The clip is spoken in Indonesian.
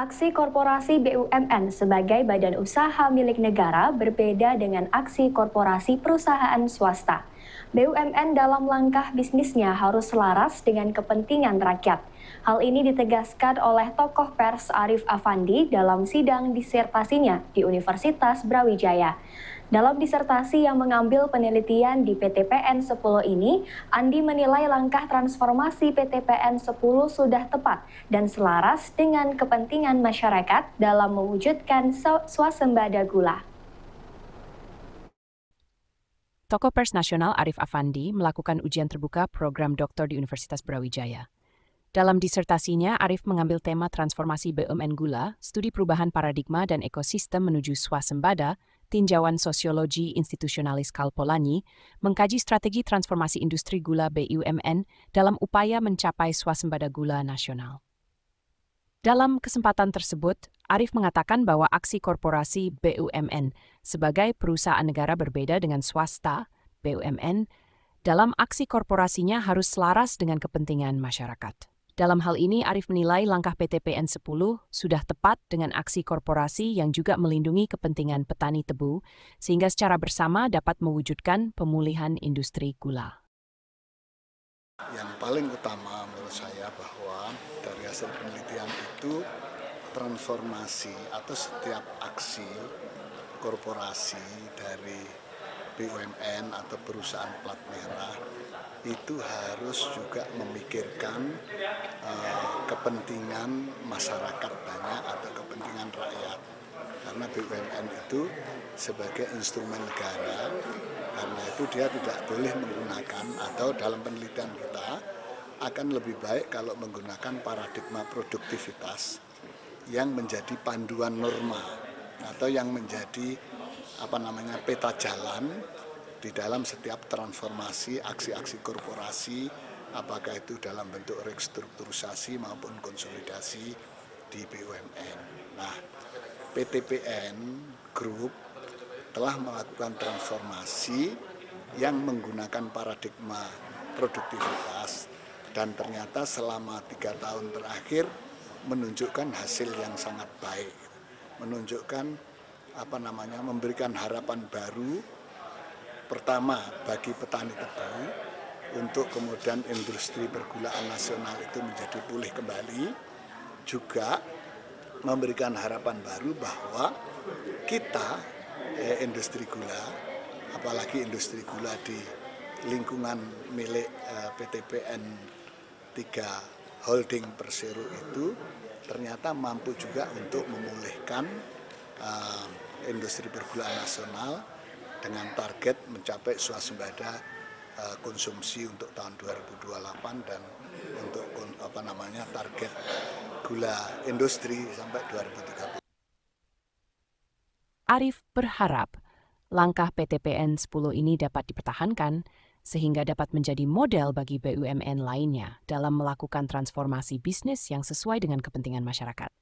Aksi korporasi BUMN sebagai badan usaha milik negara berbeda dengan aksi korporasi perusahaan swasta. BUMN dalam langkah bisnisnya harus selaras dengan kepentingan rakyat. Hal ini ditegaskan oleh tokoh pers Arif Affandi dalam sidang disertasinya di Universitas Brawijaya. Dalam disertasi yang mengambil penelitian di PTPN 10 ini, Andi menilai langkah transformasi PTPN 10 sudah tepat dan selaras dengan kepentingan masyarakat dalam mewujudkan swasembada gula. Tokoh pers nasional Arif Affandi melakukan ujian terbuka program doktor di Universitas Brawijaya. Dalam disertasinya, Arif mengambil tema transformasi BUMN gula, studi perubahan paradigma dan ekosistem menuju swasembada, tinjauan sosiologi institusionalis Kalpolanyi, mengkaji strategi transformasi industri gula BUMN dalam upaya mencapai swasembada gula nasional. Dalam kesempatan tersebut, Arif mengatakan bahwa aksi korporasi BUMN sebagai perusahaan negara berbeda dengan swasta BUMN, dalam aksi korporasinya harus selaras dengan kepentingan masyarakat. Dalam hal ini, Arif menilai langkah PTPN 10 sudah tepat dengan aksi korporasi yang juga melindungi kepentingan petani tebu, sehingga secara bersama dapat mewujudkan pemulihan industri gula. Yang paling utama menurut saya bahwa dari hasil penelitian itu transformasi atau setiap aksi korporasi dari BUMN atau perusahaan plat merah itu harus juga memikirkan kepentingan masyarakat banyak atau kepentingan rakyat. Karena BUMN itu sebagai instrumen negara, karena itu dia tidak boleh menggunakan atau dalam penelitian kita akan lebih baik kalau menggunakan paradigma produktivitas yang menjadi panduan norma atau yang menjadi peta jalan di dalam setiap transformasi aksi-aksi korporasi, apakah itu dalam bentuk restrukturisasi maupun konsolidasi di BUMN. Nah, PTPN Group telah melakukan transformasi yang menggunakan paradigma produktivitas dan ternyata selama 3 tahun terakhir menunjukkan hasil yang sangat baik, menunjukkan memberikan harapan baru. Pertama, bagi petani tebu, untuk kemudian industri pergulaan nasional itu menjadi pulih kembali, juga memberikan harapan baru bahwa kita, industri gula, apalagi industri gula di lingkungan milik PTPN 3 Holding Persero itu, ternyata mampu juga untuk memulihkan industri pergulaan nasional dengan target mencapai swasembada konsumsi untuk tahun 2028 dan untuk target gula industri sampai 2030. Arif berharap langkah PTPN 10 ini dapat dipertahankan sehingga dapat menjadi model bagi BUMN lainnya dalam melakukan transformasi bisnis yang sesuai dengan kepentingan masyarakat.